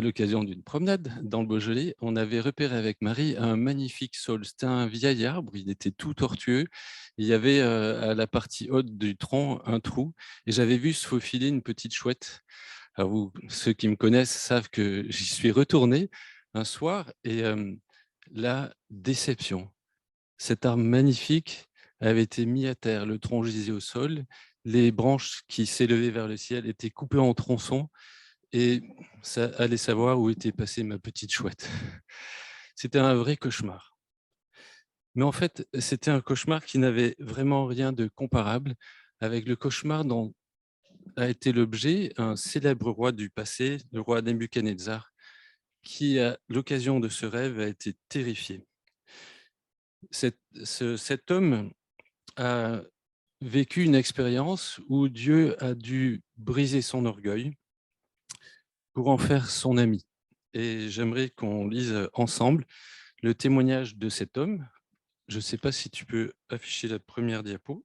à l'occasion d'une promenade dans le Beaujolais, on avait repéré avec Marie un magnifique saule. C'était un vieil arbre, il était tout tortueux. Il y avait à la partie haute du tronc un trou et j'avais vu se faufiler une petite chouette. Alors ceux qui me connaissent savent que j'y suis retourné un soir et la déception. Cet arbre magnifique avait été mis à terre, le tronc gisait au sol, les branches qui s'élevaient vers le ciel étaient coupées en tronçons et ça allait savoir où était passée ma petite chouette. C'était un vrai cauchemar. Mais en fait, c'était un cauchemar qui n'avait vraiment rien de comparable avec le cauchemar dont a été l'objet un célèbre roi du passé, le roi Nebuchadnezzar, qui, à l'occasion de ce rêve, a été terrifié. Cet homme a vécu une expérience où Dieu a dû briser son orgueil pour en faire son ami. Et j'aimerais qu'on lise ensemble le témoignage de cet homme. Je ne sais pas si tu peux afficher la première diapo.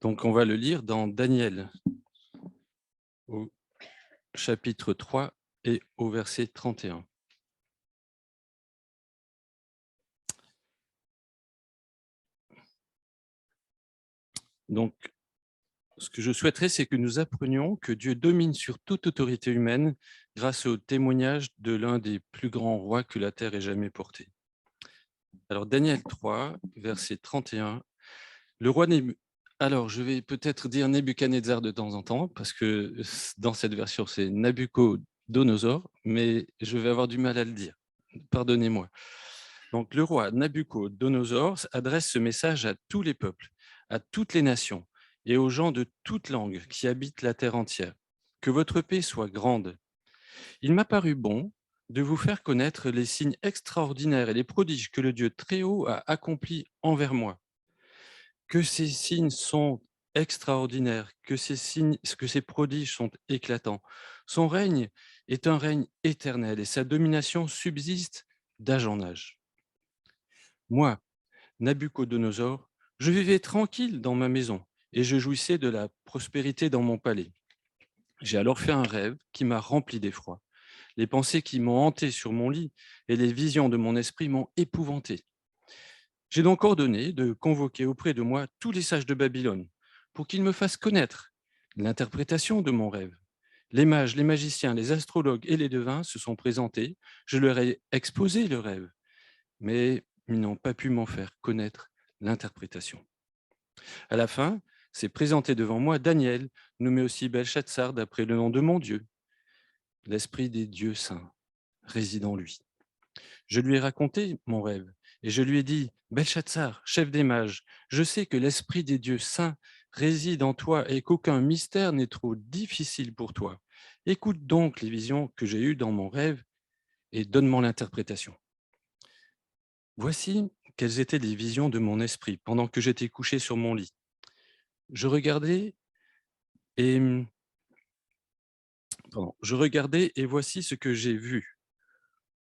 Donc, on va le lire dans Daniel, au chapitre 3 et au verset 31. Donc, ce que je souhaiterais, c'est que nous apprenions que Dieu domine sur toute autorité humaine grâce au témoignage de l'un des plus grands rois que la terre ait jamais porté. Alors, Daniel 3, verset 31. Le roi Alors, je vais peut-être dire Nebuchadnezzar de temps en temps, parce que dans cette version, c'est Nabucodonosor, mais je vais avoir du mal à le dire. Pardonnez-moi. Donc, le roi Nabucodonosor adresse ce message à tous les peuples, à toutes les nations et aux gens de toutes langues qui habitent la terre entière. Que votre paix soit grande. Il m'a paru bon de vous faire connaître les signes extraordinaires et les prodiges que le Dieu Très-Haut a accomplis envers moi. Que ces signes sont extraordinaires, que ces prodiges sont éclatants. Son règne est un règne éternel et sa domination subsiste d'âge en âge. Moi, Nabucodonosor, je vivais tranquille dans ma maison et je jouissais de la prospérité dans mon palais. J'ai alors fait un rêve qui m'a rempli d'effroi. Les pensées qui m'ont hanté sur mon lit et les visions de mon esprit m'ont épouvanté. J'ai donc ordonné de convoquer auprès de moi tous les sages de Babylone pour qu'ils me fassent connaître l'interprétation de mon rêve. Les mages, les magiciens, les astrologues et les devins se sont présentés. Je leur ai exposé le rêve, mais ils n'ont pas pu m'en faire connaître l'interprétation. À la fin, s'est présenté devant moi Daniel, nommé aussi Belchatsar d'après le nom de mon Dieu. L'esprit des dieux saints réside en lui. Je lui ai raconté mon rêve et je lui ai dit, Belchatsar, chef des mages, je sais que l'esprit des dieux saints réside en toi et qu'aucun mystère n'est trop difficile pour toi. Écoute donc les visions que j'ai eues dans mon rêve et donne-moi l'interprétation. Voici quelles étaient les visions de mon esprit pendant que j'étais couché sur mon lit. Je regardais et, je regardais et voici ce que j'ai vu.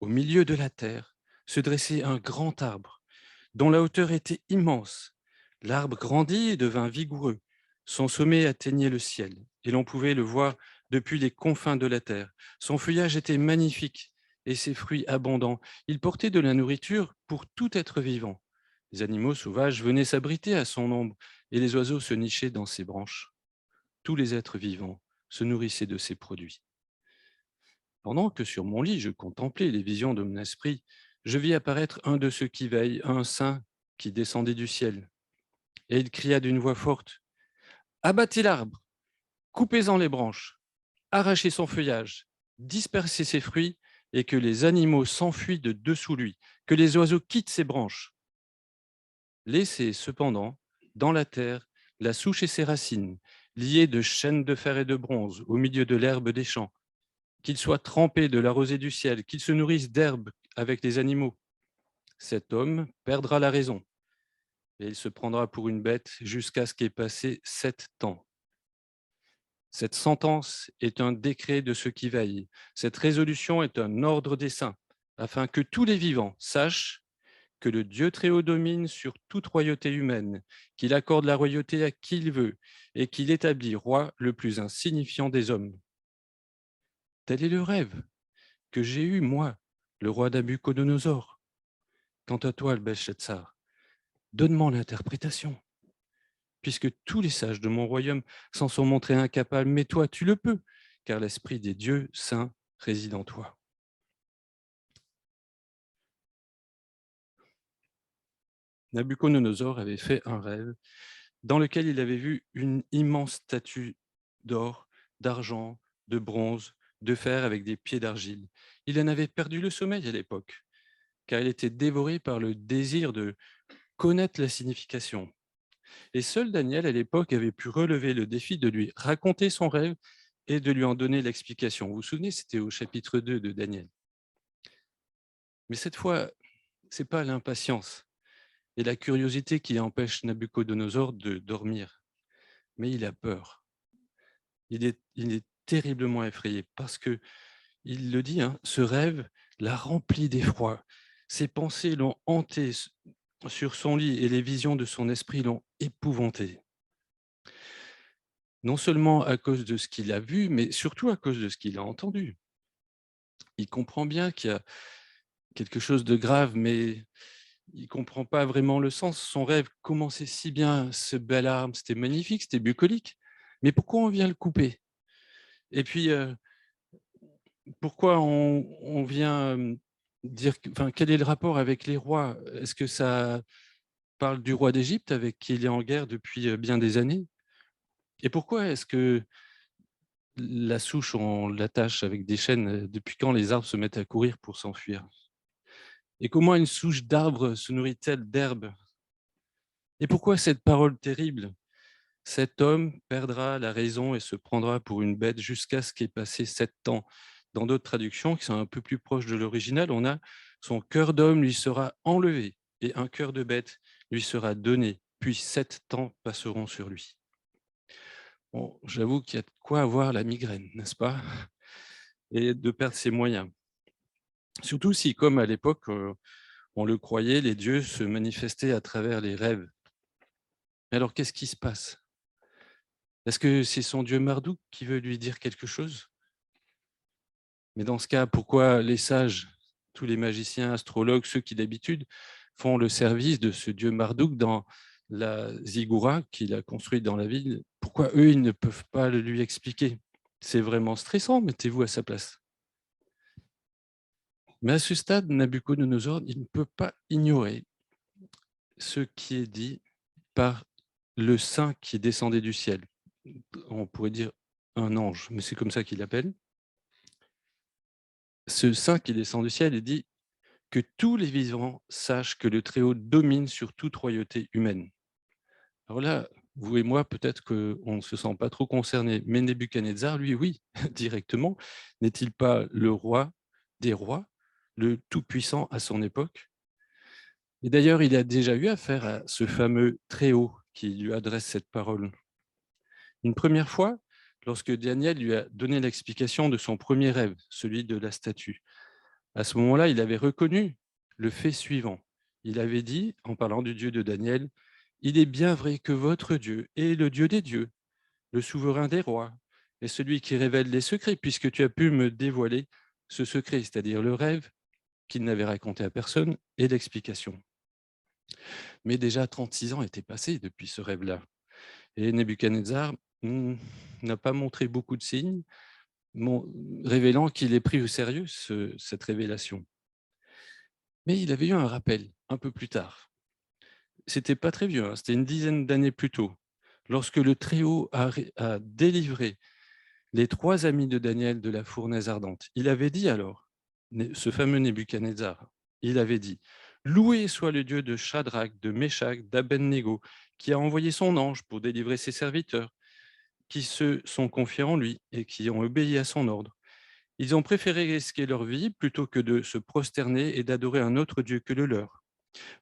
Au milieu de la terre se dressait un grand arbre dont la hauteur était immense. L'arbre grandit et devint vigoureux. Son sommet atteignait le ciel, et l'on pouvait le voir depuis les confins de la terre. Son feuillage était magnifique et ses fruits abondants. Il portait de la nourriture pour tout être vivant. Les animaux sauvages venaient s'abriter à son ombre, et les oiseaux se nichaient dans ses branches. Tous les êtres vivants se nourrissaient de ses produits. Pendant que sur mon lit, je contemplais les visions de mon esprit, je vis apparaître un de ceux qui veillent, un saint qui descendait du ciel. Et il cria d'une voix forte, abattez l'arbre, coupez-en les branches, arrachez son feuillage, dispersez ses fruits, et que les animaux s'enfuient de dessous lui, que les oiseaux quittent ses branches. Laissez cependant dans la terre la souche et ses racines, liées de chaînes de fer et de bronze au milieu de l'herbe des champs, qu'il soit trempé de la rosée du ciel, qu'il se nourrisse d'herbe avec les animaux. Cet homme perdra la raison et il se prendra pour une bête jusqu'à ce qu'ait passé 7 ans. Cette sentence est un décret de ceux qui veillent. Cette résolution est un ordre des saints, afin que tous les vivants sachent que le Dieu très haut domine sur toute royauté humaine, qu'il accorde la royauté à qui il veut et qu'il établit roi le plus insignifiant des hommes. Tel est le rêve que j'ai eu, moi, le roi Nabuchodonosor. Quant à toi, le Belshazzar, donne-moi l'interprétation, puisque tous les sages de mon royaume s'en sont montrés incapables, mais toi, tu le peux, car l'Esprit des dieux saints réside en toi. Nabuchodonosor avait fait un rêve dans lequel il avait vu une immense statue d'or, d'argent, de bronze, de fer avec des pieds d'argile. Il en avait perdu le sommeil à l'époque, car il était dévoré par le désir de connaître la signification. Et seul Daniel, à l'époque, avait pu relever le défi de lui raconter son rêve et de lui en donner l'explication. Vous vous souvenez, c'était au chapitre 2 de Daniel. Mais cette fois, ce n'est pas l'impatience et la curiosité qui empêche Nabuchodonosor de dormir, mais il a peur. Il est terriblement effrayé parce que, il le dit, hein, ce rêve l'a rempli d'effroi. Ses pensées l'ont hanté sur son lit et les visions de son esprit l'ont épouvanté. Non seulement à cause de ce qu'il a vu, mais surtout à cause de ce qu'il a entendu. Il comprend bien qu'il y a quelque chose de grave, mais il ne comprend pas vraiment le sens. Son rêve commençait si bien, ce bel arbre, c'était magnifique, c'était bucolique. Mais pourquoi on vient le couper? Et puis, pourquoi on vient dire, enfin, quel est le rapport avec les rois? Est-ce que ça parle du roi d'Égypte avec qui il est en guerre depuis bien des années? Et pourquoi est-ce que la souche, on l'attache avec des chaînes? Depuis quand les arbres se mettent à courir pour s'enfuir? Et comment une souche d'arbre se nourrit-elle d'herbe? Et pourquoi cette parole terrible? Cet homme perdra la raison et se prendra pour une bête jusqu'à ce qu'ait passé 7 ans. Dans d'autres traductions, qui sont un peu plus proches de l'original, on a son cœur d'homme lui sera enlevé et un cœur de bête lui sera donné, puis 7 ans passeront sur lui. Bon, j'avoue qu'il y a de quoi avoir la migraine, n'est-ce pas? Et de perdre ses moyens. Surtout si, comme à l'époque, on le croyait, les dieux se manifestaient à travers les rêves. Alors, qu'est-ce qui se passe? Est-ce que c'est son dieu Marduk qui veut lui dire quelque chose? Mais dans ce cas, pourquoi les sages, tous les magiciens, astrologues, ceux qui d'habitude font le service de ce dieu Marduk dans la ziggoura qu'il a construite dans la ville, pourquoi eux, ils ne peuvent pas le lui expliquer? C'est vraiment stressant, mettez-vous à sa place. Mais à ce stade, Nabuchodonosor, il ne peut pas ignorer ce qui est dit par le saint qui descendait du ciel. On pourrait dire un ange, mais c'est comme ça qu'il l'appelle. Ce saint qui descend du ciel et dit que tous les vivants sachent que le Très-Haut domine sur toute royauté humaine. Alors là, vous et moi, peut-être qu'on ne se sent pas trop concernés, mais Nebuchadnezzar, lui, oui, directement. N'est-il pas le roi des rois, le Tout-Puissant à son époque? Et d'ailleurs, il a déjà eu affaire à ce fameux Très-Haut qui lui adresse cette parole. Une première fois, lorsque Daniel lui a donné l'explication de son premier rêve, celui de la statue. À ce moment-là, il avait reconnu le fait suivant. Il avait dit, en parlant du Dieu de Daniel, « Il est bien vrai que votre Dieu est le Dieu des dieux, le souverain des rois, et celui qui révèle les secrets, puisque tu as pu me dévoiler ce secret, c'est-à-dire le rêve qu'il n'avait raconté à personne et l'explication. » Mais déjà 36 ans étaient passés depuis ce rêve-là. Et Nebuchadnezzar n'a pas montré beaucoup de signes, révélant qu'il ait pris au sérieux cette révélation. Mais il avait eu un rappel un peu plus tard. C'était pas très vieux, hein, c'était une dizaine d'années plus tôt, lorsque le Très-Haut a délivré les 3 amis de Daniel de la fournaise ardente. Il avait dit alors, ce fameux Nebuchadnezzar, il avait dit: «Loué soit le Dieu de Shadrach, de Meshach, d'Abednego, qui a envoyé son ange pour délivrer ses serviteurs, qui se sont confiés en lui et qui ont obéi à son ordre. Ils ont préféré risquer leur vie plutôt que de se prosterner et d'adorer un autre Dieu que le leur.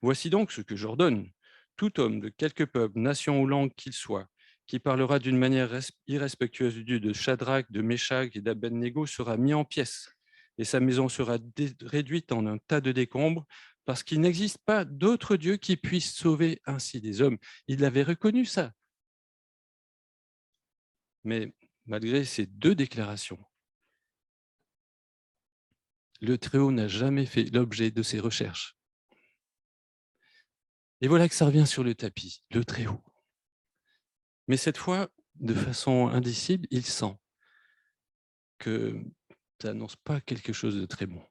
Voici donc ce que j'ordonne. Tout homme de quelque peuple, nation ou langue qu'il soit, qui parlera d'une manière irrespectueuse du Dieu de Shadrach, de Meshach et d'Abednego sera mis en pièces, et sa maison sera réduite en un tas de décombres parce qu'il n'existe pas d'autre Dieu qui puisse sauver ainsi des hommes. Il avait reconnu ça. Mais malgré ces deux déclarations, le Très-Haut n'a jamais fait l'objet de ses recherches. Et voilà que ça revient sur le tapis, le Très-Haut. Mais cette fois, de façon indicible, il sent que ça n'annonce pas quelque chose de très bon.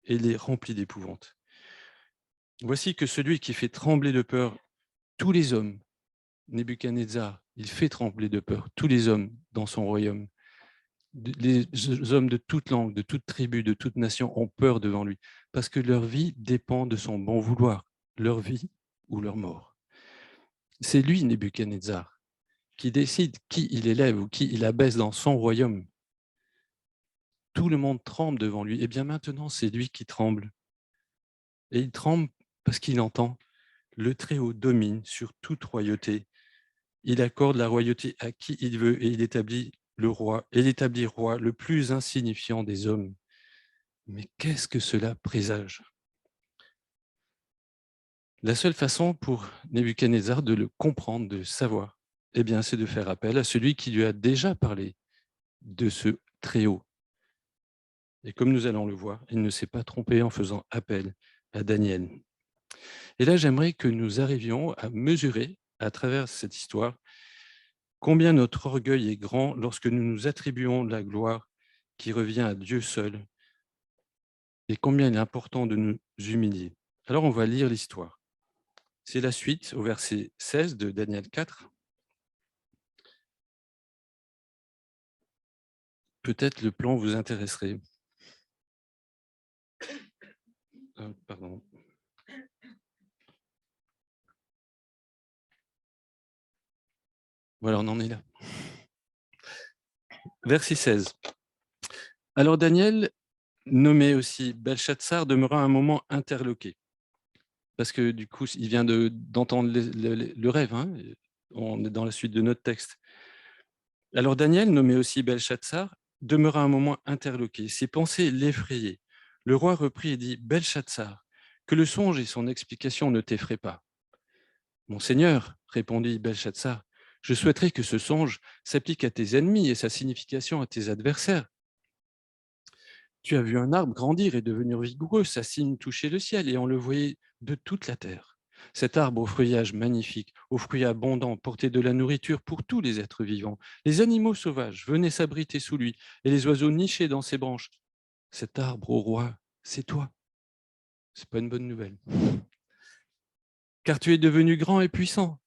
Et il est rempli d'épouvante. Voici que celui qui fait trembler de peur tous les hommes, Nebuchadnezzar, il fait trembler de peur tous les hommes dans son royaume. Les hommes de toute langue, de toute tribu, de toute nation ont peur devant lui, parce que leur vie dépend de son bon vouloir, leur vie ou leur mort. C'est lui, Nebuchadnezzar, qui décide qui il élève ou qui il abaisse dans son royaume. Tout le monde tremble devant lui. Et bien maintenant, c'est lui qui tremble. Et il tremble parce qu'il entend le Très-Haut domine sur toute royauté. Il accorde la royauté à qui il veut et il établit le roi, et l'établit roi le plus insignifiant des hommes. Mais qu'est-ce que cela présage? La seule façon pour Nebuchadnezzar de le comprendre, de savoir, eh bien, c'est de faire appel à celui qui lui a déjà parlé de ce Très-Haut. Et comme nous allons le voir, il ne s'est pas trompé en faisant appel à Daniel. Et là, j'aimerais que nous arrivions à mesurer, à travers cette histoire, combien notre orgueil est grand lorsque nous nous attribuons la gloire qui revient à Dieu seul, et combien il est important de nous humilier. Alors, on va lire l'histoire. C'est la suite au verset 16 de Daniel 4. Peut-être le plan vous intéresserait. Pardon. Voilà, on en est là. Verset 16. Alors Daniel, nommé aussi Belshazzar, demeura un moment interloqué. Parce que du coup, il vient d'entendre le rêve. Hein. On est dans la suite de notre texte. Alors Daniel, nommé aussi Belshazzar, demeura un moment interloqué. Ses pensées l'effrayaient. Le roi reprit et dit, Belshazzar, que le songe et son explication ne t'effraient pas. Mon Seigneur, répondit Belshazzar, je souhaiterais que ce songe s'applique à tes ennemis et sa signification à tes adversaires. Tu as vu un arbre grandir et devenir vigoureux, sa cime touchait le ciel et on le voyait de toute la terre. Cet arbre au feuillage magnifique, aux fruits abondants, portait de la nourriture pour tous les êtres vivants. Les animaux sauvages venaient s'abriter sous lui et les oiseaux nichaient dans ses branches. Cet arbre, ô roi, c'est toi. C'est pas une bonne nouvelle. Car tu es devenu grand et puissant.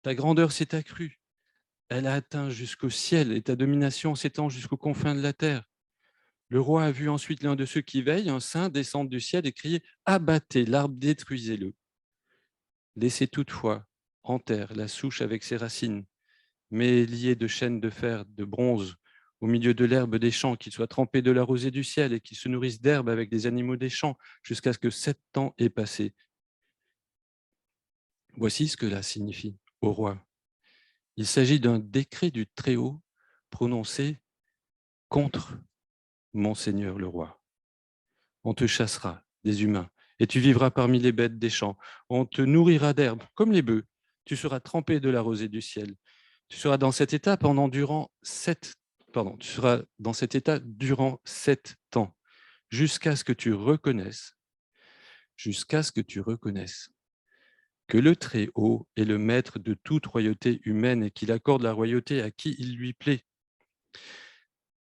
Ta grandeur s'est accrue. Elle a atteint jusqu'au ciel et ta domination s'étend jusqu'aux confins de la terre. Le roi a vu ensuite l'un de ceux qui veillent, un saint, descendre du ciel et crier « Abattez l'arbre, détruisez-le ». Laissez toutefois en terre la souche avec ses racines, mais lié de chaînes de fer, de bronze, au milieu de l'herbe des champs, qu'il soit trempé de la rosée du ciel et qu'il se nourrisse d'herbe avec des animaux des champs, jusqu'à ce que 7 ans aient passé. Voici ce que cela signifie, ô roi. Il s'agit d'un décret du Très-Haut prononcé contre mon Seigneur le roi. On te chassera des humains, et tu vivras parmi les bêtes des champs. On te nourrira d'herbe, comme les bœufs. Tu seras trempé de la rosée du ciel. Tu seras dans cet état tu seras dans cet état durant 7 ans, jusqu'à ce que tu reconnaisses, que le Très-Haut est le maître de toute royauté humaine et qu'il accorde la royauté à qui il lui plaît.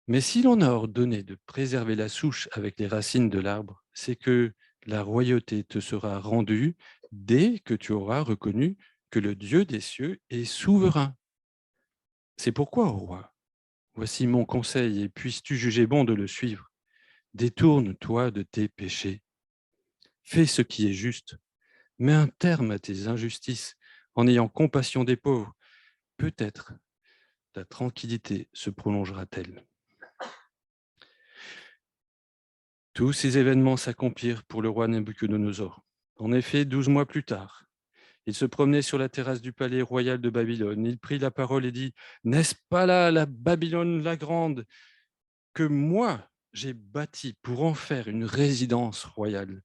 Mais si l'on a ordonné de préserver la souche avec les racines de l'arbre, c'est que la royauté te sera rendue dès que tu auras reconnu que le Dieu des cieux est souverain. C'est pourquoi, ô roi, voici mon conseil et puisses-tu juger bon de le suivre. Détourne-toi de tes péchés. Fais ce qui est juste. Mets un terme à tes injustices en ayant compassion des pauvres. Peut-être ta tranquillité se prolongera-t-elle. Tous ces événements s'accomplirent pour le roi Nabuchodonosor. En effet, 12 mois plus tard, il se promenait sur la terrasse du palais royal de Babylone. Il prit la parole et dit « N'est-ce pas là la Babylone la grande que moi j'ai bâtie pour en faire une résidence royale?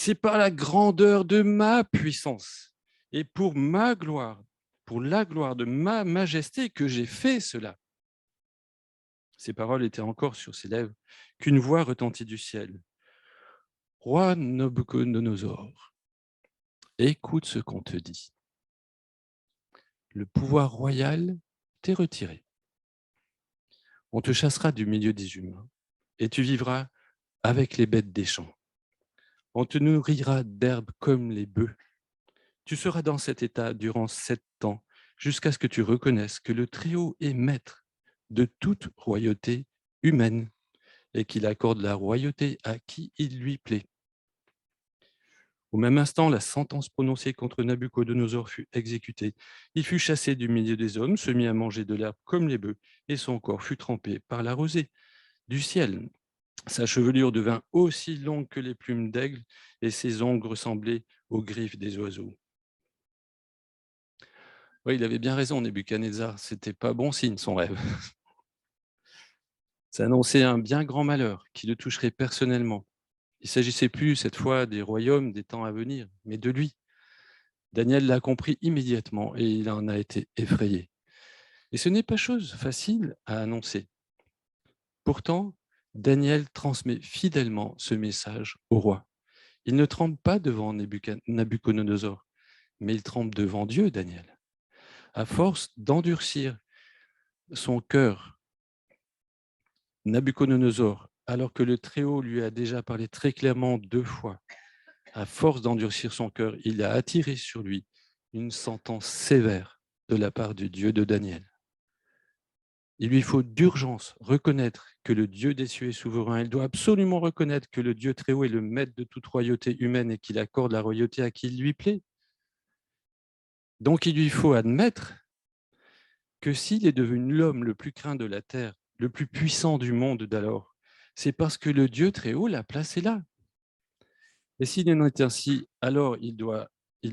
C'est par la grandeur de ma puissance et pour ma gloire, pour la gloire de ma majesté que j'ai fait cela. » Ces paroles étaient encore sur ses lèvres qu'une voix retentit du ciel. « Roi Nabuchodonosor, écoute ce qu'on te dit. Le pouvoir royal t'est retiré. On te chassera du milieu des humains et tu vivras avec les bêtes des champs. On te nourrira d'herbes comme les bœufs. Tu seras dans cet état durant 7 ans, jusqu'à ce que tu reconnaisses que le Très-Haut est maître de toute royauté humaine et qu'il accorde la royauté à qui il lui plaît. » Au même instant, la sentence prononcée contre Nabuchodonosor fut exécutée. Il fut chassé du milieu des hommes, se mit à manger de l'herbe comme les bœufs, et son corps fut trempé par la rosée du ciel. Sa chevelure devint aussi longue que les plumes d'aigle, et ses ongles ressemblaient aux griffes des oiseaux. Oui, il avait bien raison, Nebuchadnezzar, c'était pas bon signe son rêve. Ça annonçait un bien grand malheur qui le toucherait personnellement. Il ne s'agissait plus cette fois des royaumes des temps à venir, mais de lui. Daniel l'a compris immédiatement et il en a été effrayé. Et ce n'est pas chose facile à annoncer. Pourtant, Daniel transmet fidèlement ce message au roi. Il ne tremble pas devant Nabuchodonosor, mais il tremble devant Dieu, Daniel. À force d'endurcir son cœur, Nabuchodonosor, alors que le Très-Haut lui a déjà parlé très clairement 2 fois, à force d'endurcir son cœur, il a attiré sur lui une sentence sévère de la part du Dieu de Daniel. Il lui faut d'urgence reconnaître que le Dieu des cieux est souverain. Il doit absolument reconnaître que le Dieu Très-Haut est le maître de toute royauté humaine et qu'il accorde la royauté à qui il lui plaît. Donc il lui faut admettre que s'il est devenu l'homme le plus craint de la terre, le plus puissant du monde d'alors, c'est parce que le Dieu Très-Haut l'a placé là. Et s'il en est ainsi, alors il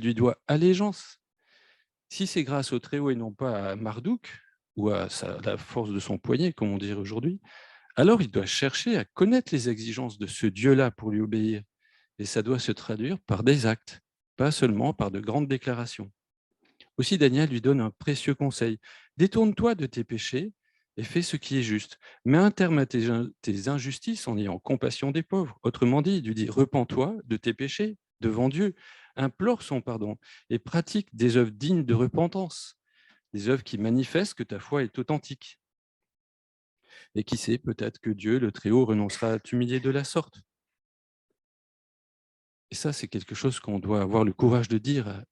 lui doit allégeance. Si c'est grâce au Très-Haut et non pas à Marduk ou à la force de son poignet, comme on dirait aujourd'hui, alors il doit chercher à connaître les exigences de ce Dieu-là pour lui obéir. Et ça doit se traduire par des actes, pas seulement par de grandes déclarations. Aussi, Daniel lui donne un précieux conseil. Détourne-toi de tes péchés et fais ce qui est juste. Mets un terme à tes injustices en ayant compassion des pauvres. Autrement dit, il lui dit, repens-toi de tes péchés devant Dieu, implore son pardon et pratique des œuvres dignes de repentance, des œuvres qui manifestent que ta foi est authentique. Et qui sait, peut-être que Dieu, le Très-Haut, renoncera à t'humilier de la sorte. Et ça, c'est quelque chose qu'on doit avoir le courage de dire à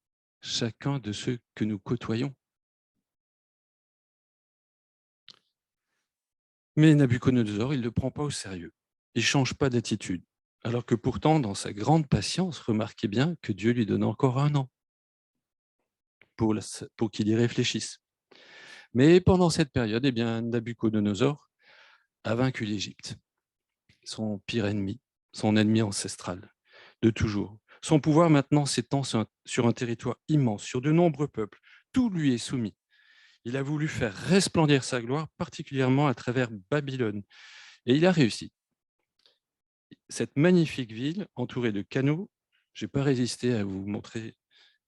chacun de ceux que nous côtoyons. Mais Nabuchodonosor, il ne le prend pas au sérieux. Il ne change pas d'attitude. Alors que pourtant, dans sa grande patience, remarquez bien que Dieu lui donne encore 1 an pour qu'il y réfléchisse. Mais pendant cette période, eh bien, Nabuchodonosor a vaincu l'Égypte, son pire ennemi, son ennemi ancestral de toujours. Son pouvoir maintenant s'étend sur un territoire immense, sur de nombreux peuples. Tout lui est soumis. Il a voulu faire resplendir sa gloire, particulièrement à travers Babylone. Et il a réussi. Cette magnifique ville, entourée de canaux, je n'ai pas résisté à vous montrer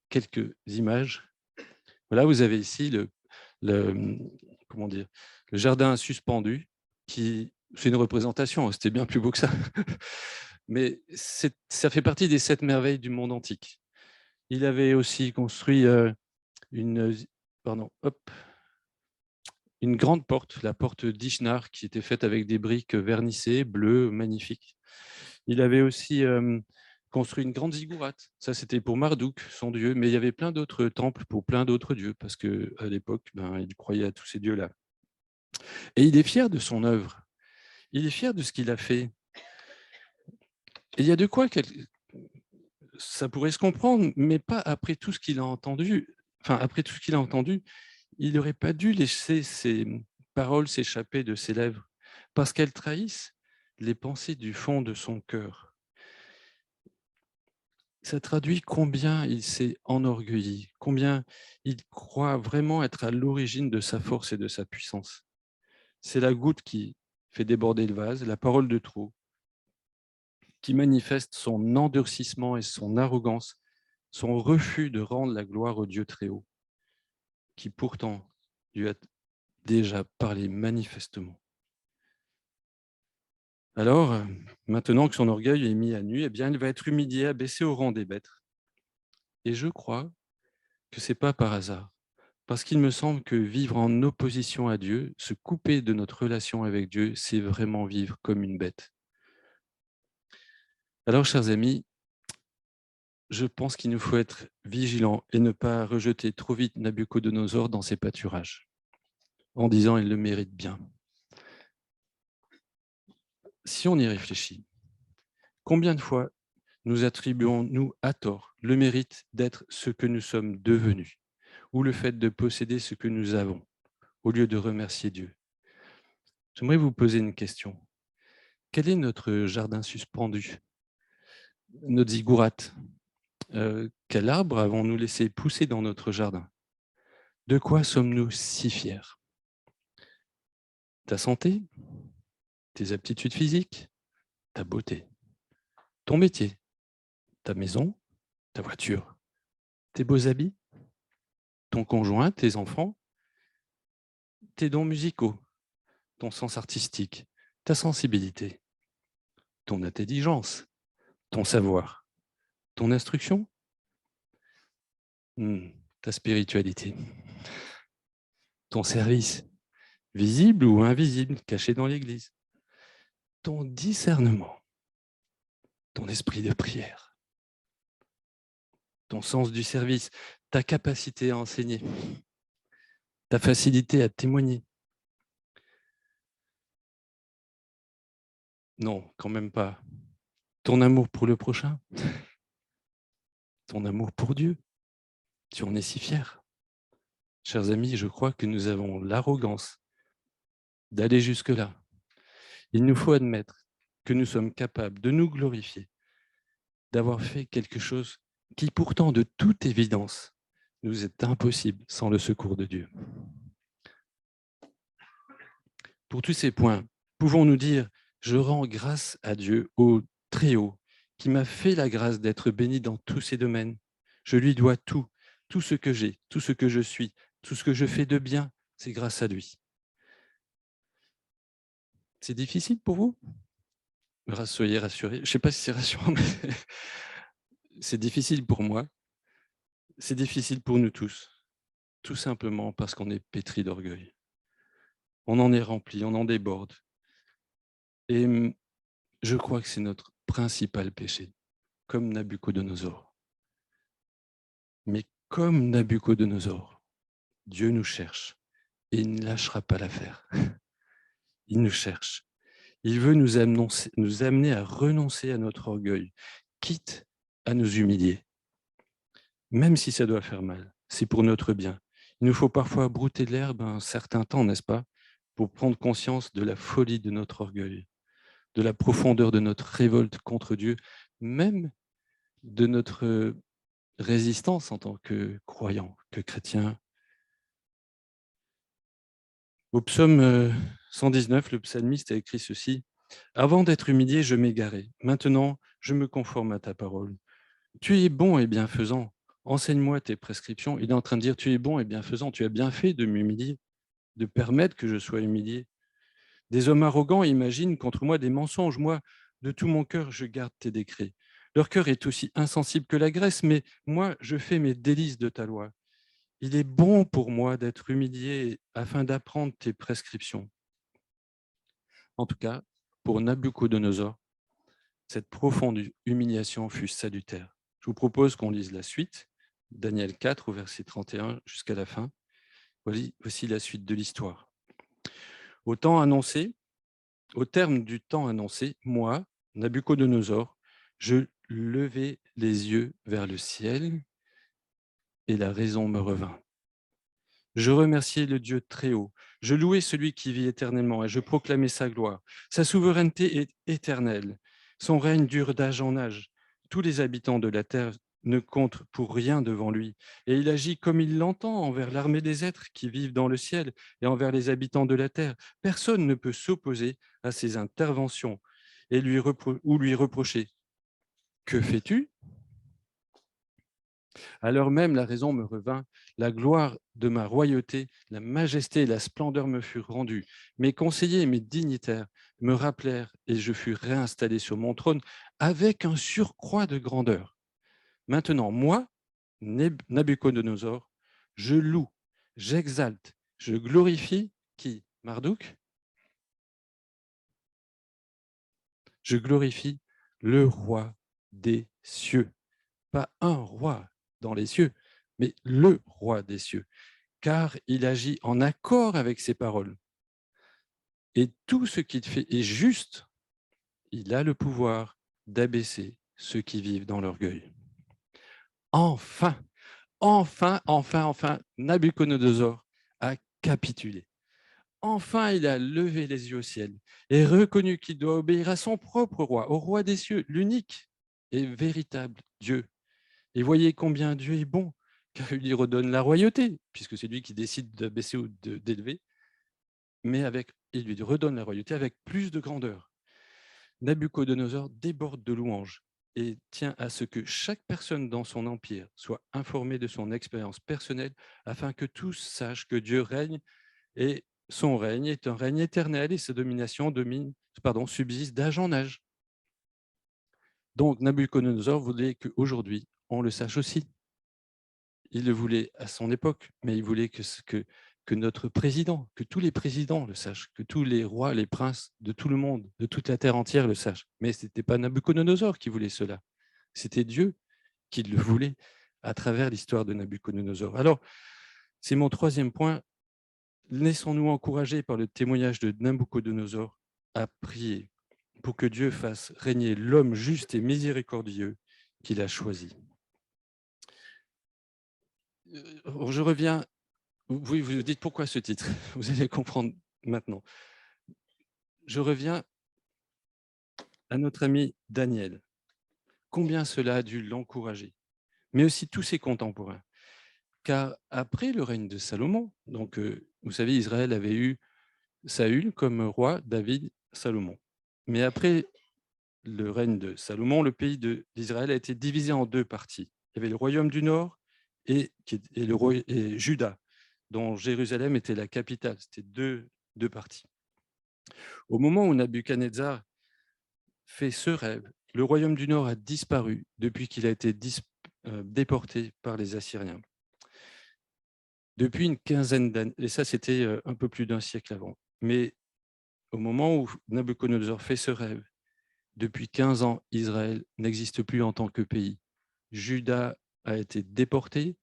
quelques images. Voilà, vous avez ici le, comment dire, le jardin suspendu, qui c'est une représentation, c'était bien plus beau que ça. Mais ça fait partie des 7 merveilles du monde antique. Il avait aussi construit une, une grande porte, la porte d'Ishnar, qui était faite avec des briques vernissées, bleues, magnifiques. Il avait aussi construit une grande ziggourate. Ça, c'était pour Marduk, son dieu. Mais il y avait plein d'autres temples pour plein d'autres dieux, parce qu'à l'époque, il croyait à tous ces dieux-là. Et il est fier de son œuvre. Il est fier de ce qu'il a fait. Et il y a de quoi ça pourrait se comprendre, mais pas après tout ce qu'il a entendu. Enfin, après tout ce qu'il a entendu, il n'aurait pas dû laisser ces paroles s'échapper de ses lèvres, parce qu'elles trahissent les pensées du fond de son cœur. Ça traduit combien il s'est enorgueilli, combien il croit vraiment être à l'origine de sa force et de sa puissance. C'est la goutte qui fait déborder le vase, la parole de trop, qui manifeste son endurcissement et son arrogance, son refus de rendre la gloire au Dieu très haut, qui pourtant lui a déjà parlé manifestement. Alors, maintenant que son orgueil est mis à nu, eh bien, il va être humilié, abaissé au rang des bêtes. Et je crois que ce n'est pas par hasard, parce qu'il me semble que vivre en opposition à Dieu, se couper de notre relation avec Dieu, c'est vraiment vivre comme une bête. Alors, chers amis, je pense qu'il nous faut être vigilants et ne pas rejeter trop vite Nabuchodonosor dans ses pâturages, en disant « il le mérite bien ». Si on y réfléchit, combien de fois nous attribuons-nous à tort le mérite d'être ce que nous sommes devenus, ou le fait de posséder ce que nous avons, au lieu de remercier Dieu? J'aimerais vous poser une question. Quel est notre jardin suspendu, notre ziggourate? Quel arbre avons-nous laissé pousser dans notre jardin? De quoi sommes-nous si fiers? Ta santé? Tes aptitudes physiques? Ta beauté? Ton métier? Ta maison? Ta voiture? Tes beaux habits? Ton conjoint? Tes enfants? Tes dons musicaux? Ton sens artistique? Ta sensibilité? Ton intelligence? Ton savoir? Ton instruction? Ta spiritualité? Ton service? Visible ou invisible, caché dans l'Église? Ton discernement? Ton esprit de prière? Ton sens du service? Ta capacité à enseigner? Ta facilité à témoigner? Non, quand même pas. Ton amour pour le prochain? Ton amour pour Dieu? Tu en es si fier? Chers amis, je crois que nous avons l'arrogance d'aller jusque-là. Il nous faut admettre que nous sommes capables de nous glorifier, d'avoir fait quelque chose qui pourtant, de toute évidence, nous est impossible sans le secours de Dieu. Pour tous ces points, pouvons-nous dire « Je rends grâce à Dieu, au Très-Haut, qui m'a fait la grâce d'être béni dans tous ces domaines. Je lui dois tout, tout ce que j'ai, tout ce que je suis, tout ce que je fais de bien, c'est grâce à lui. » C'est difficile pour vous? Soyez rassurés. Je ne sais pas si c'est rassurant, mais c'est difficile pour moi. C'est difficile pour nous tous, tout simplement parce qu'on est pétri d'orgueil. On en est rempli, on en déborde. Et je crois que c'est notre principal péché, comme Nabuchodonosor. Mais comme Nabuchodonosor, Dieu nous cherche et il ne lâchera pas l'affaire. Il nous cherche. Il veut nous amener à renoncer à notre orgueil, quitte à nous humilier. Même si ça doit faire mal, c'est pour notre bien. Il nous faut parfois brouter l'herbe un certain temps, n'est-ce pas, pour prendre conscience de la folie de notre orgueil, de la profondeur de notre révolte contre Dieu, même de notre résistance en tant que croyant, que chrétien. Au psaume 119, le psalmiste a écrit ceci: « Avant d'être humilié, je m'égarais. Maintenant, je me conforme à ta parole. Tu es bon et bienfaisant. Enseigne-moi tes prescriptions. » Il est en train de dire « Tu es bon et bienfaisant. Tu as bien fait de m'humilier, de permettre que je sois humilié. Des hommes arrogants imaginent contre moi des mensonges. Moi, de tout mon cœur, je garde tes décrets. Leur cœur est aussi insensible que la graisse, mais moi, je fais mes délices de ta loi. Il est bon pour moi d'être humilié afin d'apprendre tes prescriptions. » En tout cas, pour Nabuchodonosor, cette profonde humiliation fut salutaire. Je vous propose qu'on lise la suite, Daniel 4, au verset 31 jusqu'à la fin. Voici la suite de l'histoire. Au terme du temps annoncé, moi, Nabuchodonosor, je levai les yeux vers le ciel et la raison me revint. Je remerciai le Dieu très haut, je louai celui qui vit éternellement et je proclamai sa gloire. Sa souveraineté est éternelle, son règne dure d'âge en âge. Tous les habitants de la terre ne comptent pour rien devant lui, et il agit comme il l'entend envers l'armée des êtres qui vivent dans le ciel et envers les habitants de la terre. Personne ne peut s'opposer à ses interventions et lui reprocher que fais-tu ? Alors même la raison me revint, la gloire de ma royauté, la majesté et la splendeur me furent rendues. Mes conseillers et mes dignitaires me rappelèrent et je fus réinstallé sur mon trône avec un surcroît de grandeur. Maintenant, moi, Nabuchodonosor, je loue, j'exalte, je glorifie qui ? Marduk ? Je glorifie le roi des cieux. Pas un roi dans les cieux, mais le roi des cieux, car il agit en accord avec ses paroles. Et tout ce qu'il fait est juste. Il a le pouvoir d'abaisser ceux qui vivent dans l'orgueil. Enfin, enfin, Nabuchodonosor a capitulé. Enfin, il a levé les yeux au ciel et reconnu qu'il doit obéir à son propre roi, au roi des cieux, l'unique et véritable Dieu. Et voyez combien Dieu est bon, car il lui redonne la royauté, puisque c'est lui qui décide d'abaisser ou d'élever, mais il lui redonne la royauté avec plus de grandeur. Nabuchodonosor déborde de louanges et tient à ce que chaque personne dans son empire soit informée de son expérience personnelle afin que tous sachent que Dieu règne et son règne est un règne éternel et sa domination subsiste d'âge en âge. Donc Nabuchodonosor voulait qu'aujourd'hui, on le sache aussi. Il le voulait à son époque, mais il voulait que notre président, que tous les présidents le sachent, que tous les rois, les princes de tout le monde, de toute la terre entière le sachent. Mais ce n'était pas Nabuchodonosor qui voulait cela, c'était Dieu qui le voulait à travers l'histoire de Nabuchodonosor. Alors, c'est mon troisième point. Laissons-nous encourager par le témoignage de Nabuchodonosor à prier pour que Dieu fasse régner l'homme juste et miséricordieux qu'il a choisi. Je reviens. Oui, vous vous dites pourquoi ce titre ? Vous allez comprendre maintenant. Je reviens à notre ami Daniel. Combien cela a dû l'encourager, mais aussi tous ses contemporains. Car après le règne de Salomon, donc vous savez, Israël avait eu Saül comme roi, David, Salomon. Mais après le règne de Salomon, le pays d'Israël a été divisé en deux parties. Il y avait le royaume du Nord et Juda, dont Jérusalem était la capitale. C'était deux parties. Au moment où Nabuchodonosor fait ce rêve, le royaume du Nord a disparu depuis qu'il a été déporté par les Assyriens. Depuis une quinzaine d'années, et ça c'était un peu plus d'un siècle avant, mais au moment où Nabuchodonosor fait ce rêve, depuis 15 ans, Israël n'existe plus en tant que pays. Juda a été déporté,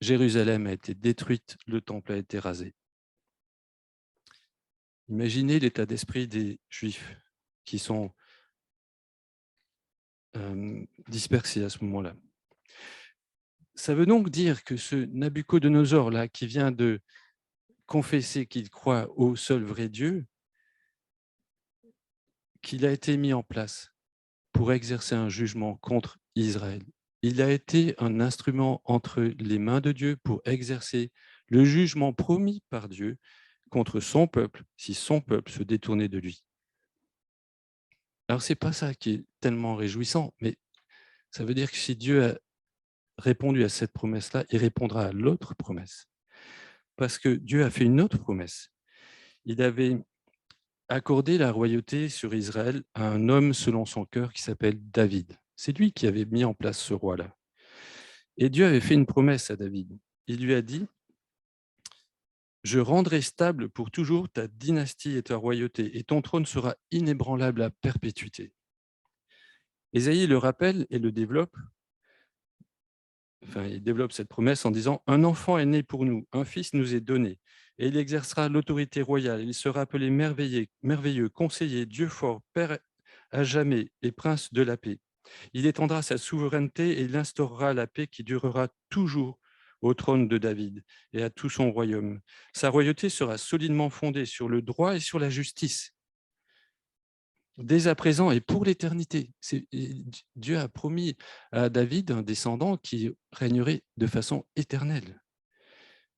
Jérusalem a été détruite, le temple a été rasé. Imaginez l'état d'esprit des Juifs qui sont dispersés à ce moment-là. Ça veut donc dire que ce Nabuchodonosor-là, qui vient de confesser qu'il croit au seul vrai Dieu, qu'il a été mis en place pour exercer un jugement contre Israël. Il a été un instrument entre les mains de Dieu pour exercer le jugement promis par Dieu contre son peuple, si son peuple se détournait de lui. Alors, ce n'est pas ça qui est tellement réjouissant, mais ça veut dire que si Dieu a répondu à cette promesse-là, il répondra à l'autre promesse. Parce que Dieu a fait une autre promesse. Il avait accordé la royauté sur Israël à un homme selon son cœur qui s'appelle David. C'est lui qui avait mis en place ce roi-là. Et Dieu avait fait une promesse à David. Il lui a dit « Je rendrai stable pour toujours ta dynastie et ta royauté, et ton trône sera inébranlable à perpétuité. » Ésaïe le rappelle et le développe. Enfin, il développe cette promesse en disant « Un enfant est né pour nous, un fils nous est donné, et il exercera l'autorité royale. Il sera appelé merveilleux, conseiller, Dieu fort, Père à jamais et prince de la paix. Il étendra sa souveraineté et il instaurera la paix qui durera toujours au trône de David et à tout son royaume. Sa royauté sera solidement fondée sur le droit et sur la justice. Dès à présent et pour l'éternité. Dieu a promis à David un descendant qui régnerait de façon éternelle.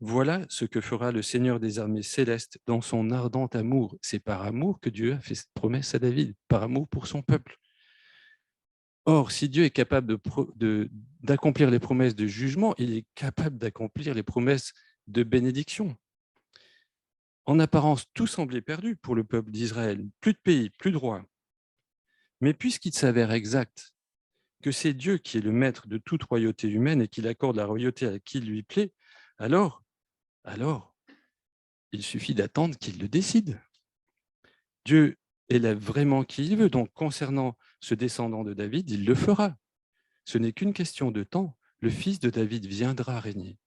Voilà ce que fera le Seigneur des armées célestes dans son ardent amour. C'est par amour que Dieu a fait cette promesse à David, par amour pour son peuple. Or, si Dieu est capable d'accomplir les promesses de jugement, il est capable d'accomplir les promesses de bénédiction. En apparence, tout semblait perdu pour le peuple d'Israël. Plus de pays, plus de roi. Mais puisqu'il s'avère exact que c'est Dieu qui est le maître de toute royauté humaine et qu'il accorde la royauté à qui lui plaît, alors, il suffit d'attendre qu'il le décide. Dieu élève vraiment qui il veut. Donc, concernant ce descendant de David, il le fera. Ce n'est qu'une question de temps. Le fils de David viendra régner.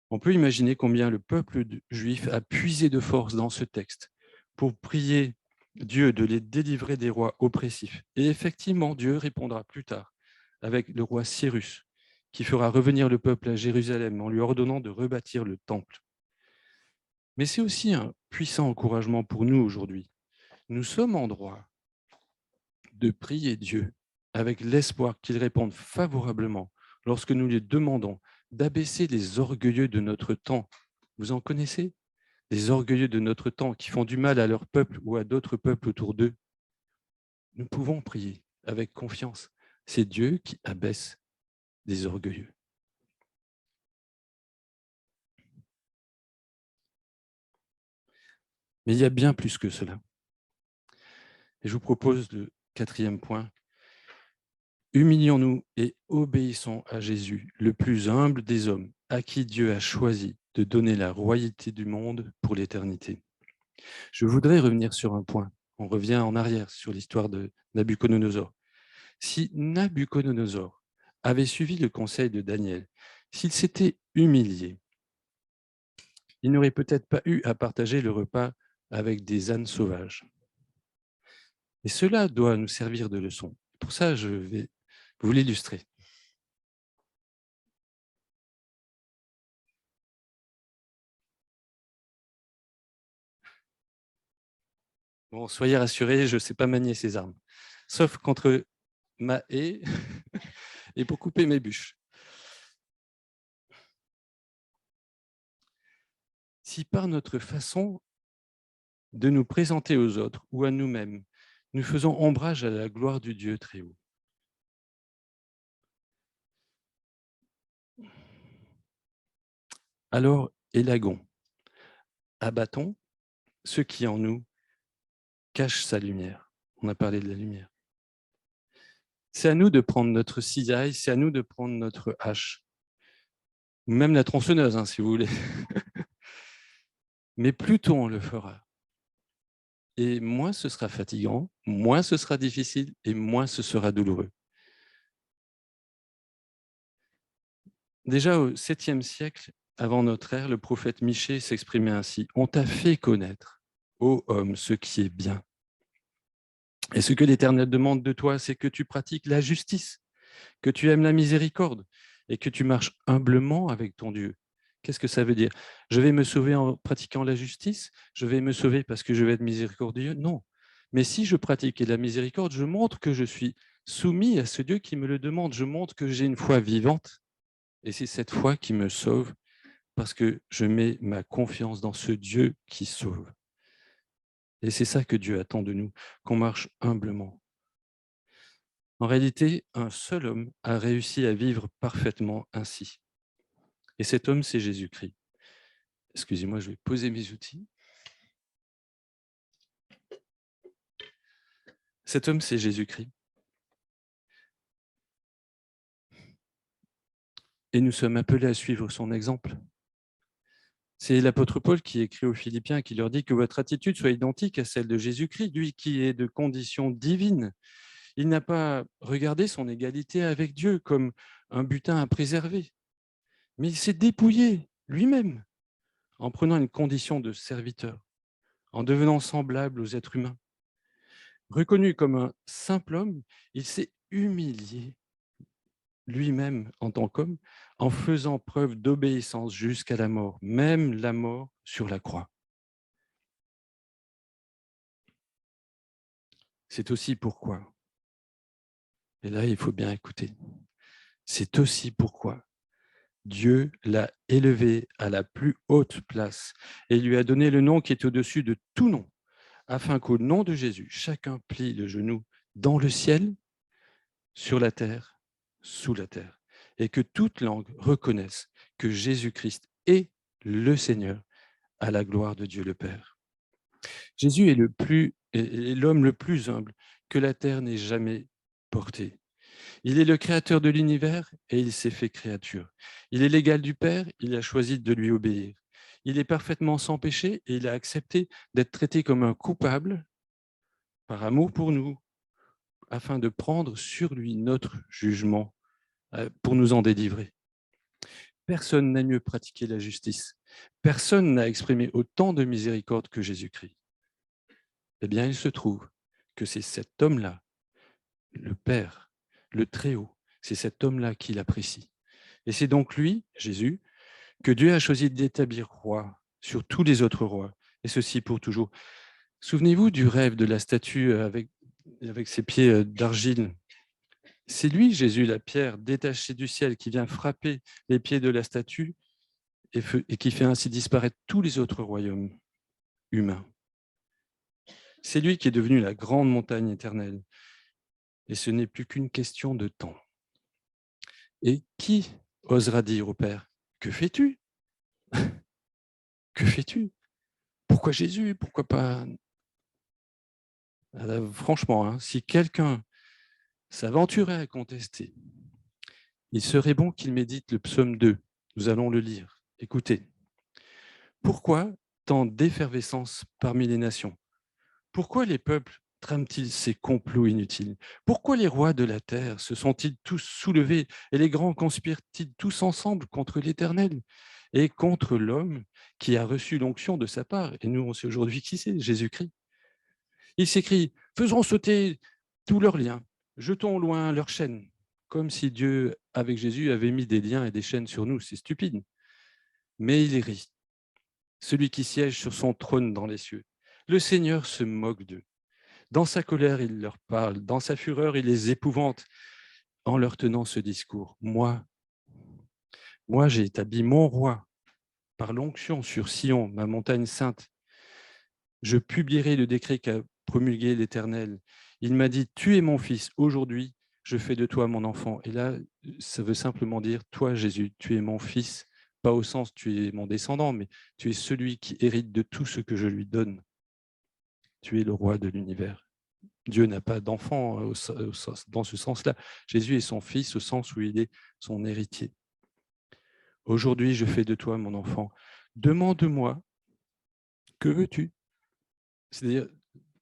On peut imaginer combien le peuple juif a puisé de force dans ce texte pour prier Dieu de les délivrer des rois oppressifs. Et effectivement, Dieu répondra plus tard avec le roi Cyrus, qui fera revenir le peuple à Jérusalem en lui ordonnant de rebâtir le temple. Mais c'est aussi un puissant encouragement pour nous aujourd'hui. Nous sommes en droit de prier Dieu avec l'espoir qu'il réponde favorablement lorsque nous lui demandons d'abaisser les orgueilleux de notre temps. Vous en connaissez? Les orgueilleux de notre temps qui font du mal à leur peuple ou à d'autres peuples autour d'eux. Nous pouvons prier avec confiance. C'est Dieu qui abaisse les orgueilleux. Mais il y a bien plus que cela. Et je vous propose le 4e point. Humilions-nous et obéissons à Jésus, le plus humble des hommes, à qui Dieu a choisi de donner la royauté du monde pour l'éternité. Je voudrais revenir sur un point. On revient en arrière sur l'histoire de Nabuchodonosor. Si Nabuchodonosor avait suivi le conseil de Daniel, s'il s'était humilié, il n'aurait peut-être pas eu à partager le repas avec des ânes sauvages. Et cela doit nous servir de leçon. Pour ça, je vais vous l'illustrer. Bon, soyez rassurés, je ne sais pas manier ces armes, sauf contre ma haie et pour couper mes bûches. Si par notre façon de nous présenter aux autres ou à nous-mêmes, nous faisons ombrage à la gloire du Dieu très haut, alors élaguons, abattons ce qui en nous cache sa lumière. On a parlé de la lumière. C'est à nous de prendre notre cisaille, c'est à nous de prendre notre hache, ou même la tronçonneuse, si vous voulez. Mais plus tôt on le fera, et moins ce sera fatigant, moins ce sera difficile, et moins ce sera douloureux. Déjà au 7e siècle, avant notre ère, le prophète Michée s'exprimait ainsi. « On t'a fait connaître, ô homme, ce qui est bien. Et ce que l'Éternel demande de toi, c'est que tu pratiques la justice, que tu aimes la miséricorde et que tu marches humblement avec ton Dieu. » Qu'est-ce que ça veut dire? Je vais me sauver en pratiquant la justice? Je vais me sauver parce que je vais être miséricordieux? Non. Mais si je pratique la miséricorde, je montre que je suis soumis à ce Dieu qui me le demande. Je montre que j'ai une foi vivante. Et c'est cette foi qui me sauve parce que je mets ma confiance dans ce Dieu qui sauve. Et c'est ça que Dieu attend de nous, qu'on marche humblement. En réalité, un seul homme a réussi à vivre parfaitement ainsi. Et cet homme, c'est Jésus-Christ. Excusez-moi, je vais poser mes outils. Cet homme, c'est Jésus-Christ. Et nous sommes appelés à suivre son exemple. C'est l'apôtre Paul qui écrit aux Philippiens, qui leur dit que votre attitude soit identique à celle de Jésus-Christ, lui qui est de condition divine. Il n'a pas regardé son égalité avec Dieu comme un butin à préserver, mais il s'est dépouillé lui-même en prenant une condition de serviteur, en devenant semblable aux êtres humains. Reconnu comme un simple homme, il s'est humilié lui-même en tant qu'homme en faisant preuve d'obéissance jusqu'à la mort, même la mort sur la croix. C'est aussi pourquoi, et là il faut bien écouter, c'est aussi pourquoi Dieu l'a élevé à la plus haute place et lui a donné le nom qui est au-dessus de tout nom, afin qu'au nom de Jésus, chacun plie le genou dans le ciel, sur la terre, sous la terre, et que toute langue reconnaisse que Jésus-Christ est le Seigneur, à la gloire de Dieu le Père. Jésus est l'homme le plus humble que la terre n'ait jamais porté. Il est le créateur de l'univers et il s'est fait créature. Il est l'égal du Père, il a choisi de lui obéir. Il est parfaitement sans péché et il a accepté d'être traité comme un coupable par amour pour nous, afin de prendre sur lui notre jugement pour nous en délivrer. Personne n'a mieux pratiqué la justice. Personne n'a exprimé autant de miséricorde que Jésus-Christ. Eh bien, il se trouve que c'est cet homme-là, le Père, le Très-Haut, c'est cet homme-là qui l'apprécie. Et c'est donc lui, Jésus, que Dieu a choisi d'établir roi sur tous les autres rois, et ceci pour toujours. Souvenez-vous du rêve de la statue avec ses pieds d'argile. C'est lui, Jésus, la pierre détachée du ciel, qui vient frapper les pieds de la statue et qui fait ainsi disparaître tous les autres royaumes humains. C'est lui qui est devenu la grande montagne éternelle. Et ce n'est plus qu'une question de temps. Et qui osera dire au Père, que fais-tu? Que fais-tu? Pourquoi Jésus? Pourquoi pas? Franchement, hein, si quelqu'un s'aventurait à contester, il serait bon qu'il médite le psaume 2. Nous allons le lire. Écoutez. Pourquoi tant d'effervescence parmi les nations? Pourquoi les peuples trament-ils ces complots inutiles? Pourquoi les rois de la terre se sont-ils tous soulevés et les grands conspirent-ils tous ensemble contre l'Éternel et contre l'homme qui a reçu l'onction de sa part? Et nous, on sait aujourd'hui qui c'est, Jésus-Christ. Il s'écrit, faisons sauter tous leurs liens, jetons au loin leurs chaînes, comme si Dieu, avec Jésus, avait mis des liens et des chaînes sur nous. C'est stupide. Mais il rit, celui qui siège sur son trône dans les cieux. Le Seigneur se moque d'eux. Dans sa colère, il leur parle. Dans sa fureur, il les épouvante en leur tenant ce discours. Moi, j'ai établi mon roi par l'onction sur Sion, ma montagne sainte. Je publierai le décret qu'a promulgué l'Éternel. Il m'a dit, tu es mon fils, aujourd'hui, je fais de toi mon enfant. Et là, ça veut simplement dire, toi, Jésus, tu es mon fils, pas au sens tu es mon descendant, mais tu es celui qui hérite de tout ce que je lui donne. Tu es le roi de l'univers. Dieu n'a pas d'enfant dans ce sens-là. Jésus est son fils au sens où il est son héritier. Aujourd'hui, je fais de toi mon enfant. Demande-moi, que veux-tu? C'est-à-dire,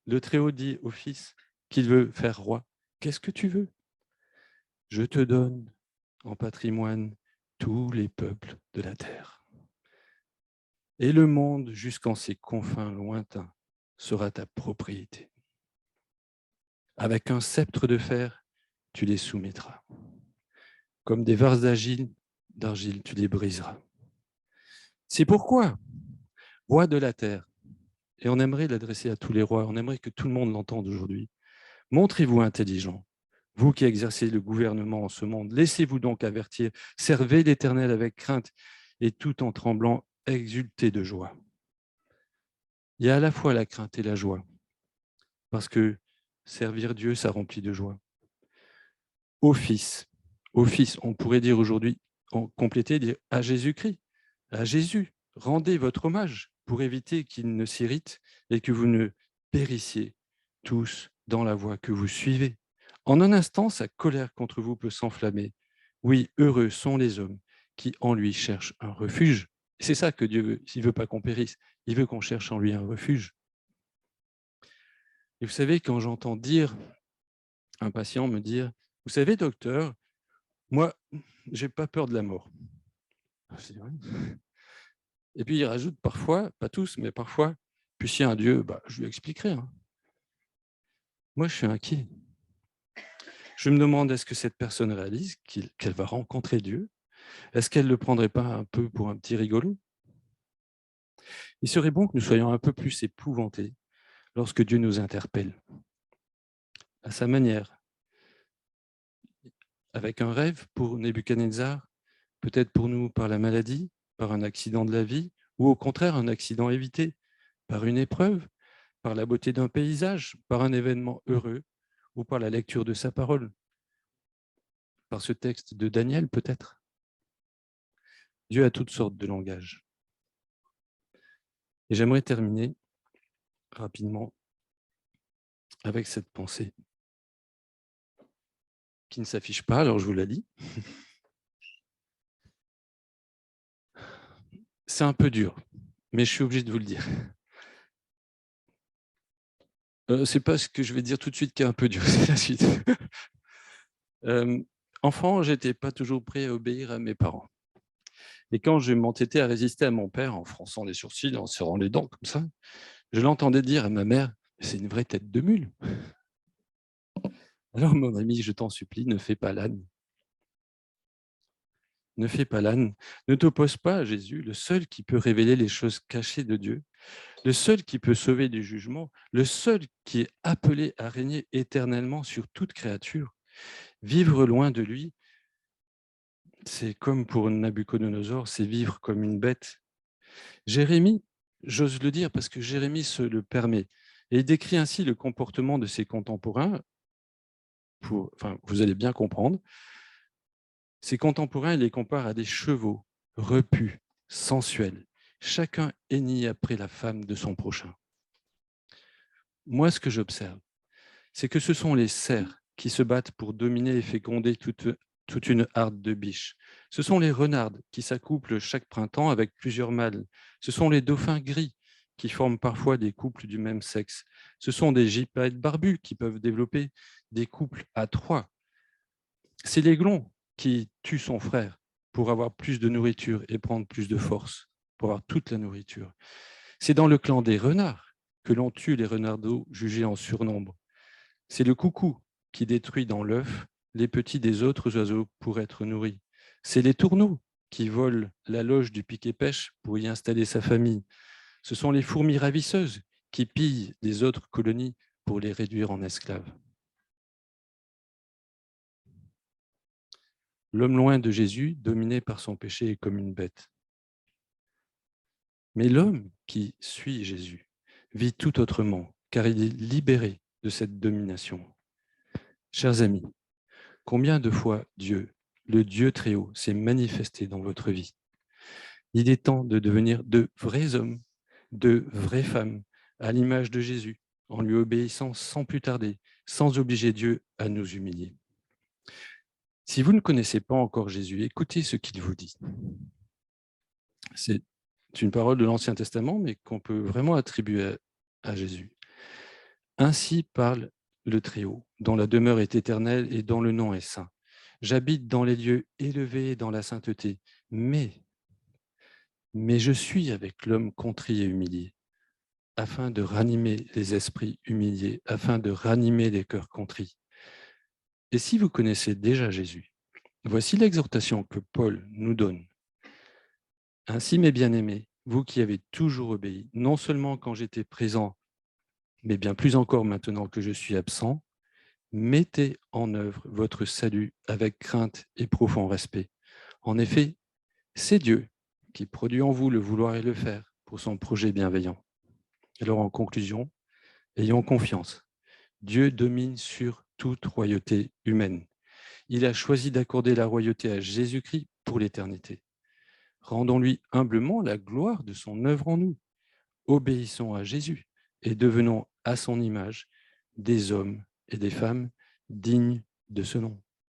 le Très-Haut dit au Fils qu'il veut faire roi. Qu'est-ce que tu veux? Je te donne en patrimoine tous les peuples de la terre. Et le monde, jusqu'en ses confins lointains, sera ta propriété. Avec un sceptre de fer, tu les soumettras. Comme des vases d'argile, tu les briseras. C'est pourquoi, roi de la terre, et on aimerait l'adresser à tous les rois, on aimerait que tout le monde l'entende aujourd'hui, montrez-vous intelligent, vous qui exercez le gouvernement en ce monde, laissez-vous donc avertir, servez l'Éternel avec crainte et tout en tremblant, exultez de joie. Il y a à la fois la crainte et la joie, parce que servir Dieu, ça remplit de joie. Au Fils, on pourrait dire aujourd'hui, compléter, dire à Jésus-Christ, à Jésus, rendez votre hommage pour éviter qu'il ne s'irrite et que vous ne périssiez tous dans la voie que vous suivez. En un instant, sa colère contre vous peut s'enflammer. Oui, heureux sont les hommes qui en lui cherchent un refuge. C'est ça que Dieu veut. Il ne veut pas qu'on périsse, il veut qu'on cherche en lui un refuge. Et vous savez, quand j'entends dire, un patient me dire, vous savez, docteur, moi, j'ai pas peur de la mort. C'est vrai. Et puis il rajoute parfois, pas tous, mais parfois, puis s'il y a un Dieu, je lui expliquerai. Hein. Moi, je suis inquiet. Je me demande, est-ce que cette personne réalise qu'elle va rencontrer Dieu? Est-ce qu'elle ne le prendrait pas un peu pour un petit rigolo? Il serait bon que nous soyons un peu plus épouvantés lorsque Dieu nous interpelle, à sa manière, avec un rêve pour Nebuchadnezzar, peut-être pour nous par la maladie, par un accident de la vie, ou au contraire un accident évité, par une épreuve, par la beauté d'un paysage, par un événement heureux ou par la lecture de sa parole. par ce texte de Daniel, peut-être. Dieu a toutes sortes de langages. Et j'aimerais terminer rapidement avec cette pensée qui ne s'affiche pas, alors je vous la lis. C'est un peu dur, mais je suis obligé de vous le dire. C'est pas ce que je vais dire tout de suite qui est un peu dur, c'est la suite. Enfant, j'étais pas toujours prêt à obéir à mes parents. Et quand je m'entêtais à résister à mon père en fronçant les sourcils, en serrant les dents comme ça, je l'entendais dire à ma mère: «C'est une vraie tête de mule». Alors mon ami, je t'en supplie, ne fais pas l'âne. Ne fais pas l'âne. Ne t'oppose pas à Jésus, le seul qui peut révéler les choses cachées de Dieu, le seul qui peut sauver du jugement, le seul qui est appelé à régner éternellement sur toute créature. Vivre loin de lui, c'est comme pour Nabuchodonosor, c'est vivre comme une bête. Jérémie, j'ose le dire parce que Jérémie se le permet, et il décrit ainsi le comportement de ses contemporains, vous allez bien comprendre. Ses contemporains, il les compare à des chevaux repus, sensuels, chacun hennit après la femme de son prochain. Moi, ce que j'observe, c'est que ce sont les cerfs qui se battent pour dominer et féconder toute une harde de biches. Ce sont les renardes qui s'accouplent chaque printemps avec plusieurs mâles. Ce sont les dauphins gris qui forment parfois des couples du même sexe. Ce sont des gypaètes barbus qui peuvent développer des couples à trois. C'est l'aiglon qui tue son frère pour avoir plus de nourriture et prendre plus de force, pour avoir toute la nourriture. C'est dans le clan des renards que l'on tue les renardeaux jugés en surnombre. C'est le coucou qui détruit dans l'œuf les petits des autres oiseaux pour être nourris. C'est les tourneaux qui volent la loge du piquet-pêche pour y installer sa famille. Ce sont les fourmis ravisseuses qui pillent les autres colonies pour les réduire en esclaves. L'homme loin de Jésus, dominé par son péché, est comme une bête. Mais l'homme qui suit Jésus vit tout autrement, car il est libéré de cette domination. Chers amis, combien de fois Dieu, le Dieu très haut, s'est manifesté dans votre vie? Il est temps de devenir de vrais hommes, de vraies femmes, à l'image de Jésus, en lui obéissant sans plus tarder, sans obliger Dieu à nous humilier. Si vous ne connaissez pas encore Jésus, écoutez ce qu'il vous dit. C'est une parole de l'Ancien Testament, mais qu'on peut vraiment attribuer à Jésus. Ainsi parle le Très-Haut, dont la demeure est éternelle et dont le nom est saint. J'habite dans les lieux élevés dans la sainteté, mais je suis avec l'homme contrit et humilié, afin de ranimer les esprits humiliés, afin de ranimer les cœurs contrits. Et si vous connaissez déjà Jésus, voici l'exhortation que Paul nous donne. Ainsi, mes bien-aimés, vous qui avez toujours obéi, non seulement quand j'étais présent, mais bien plus encore maintenant que je suis absent, mettez en œuvre votre salut avec crainte et profond respect. En effet, c'est Dieu qui produit en vous le vouloir et le faire pour son projet bienveillant. Alors en conclusion, ayons confiance. Dieu domine sur toute royauté humaine. Il a choisi d'accorder la royauté à Jésus-Christ pour l'éternité. Rendons-lui humblement la gloire de son œuvre en nous. Obéissons à Jésus et devenons à son image des hommes et des femmes dignes de ce nom.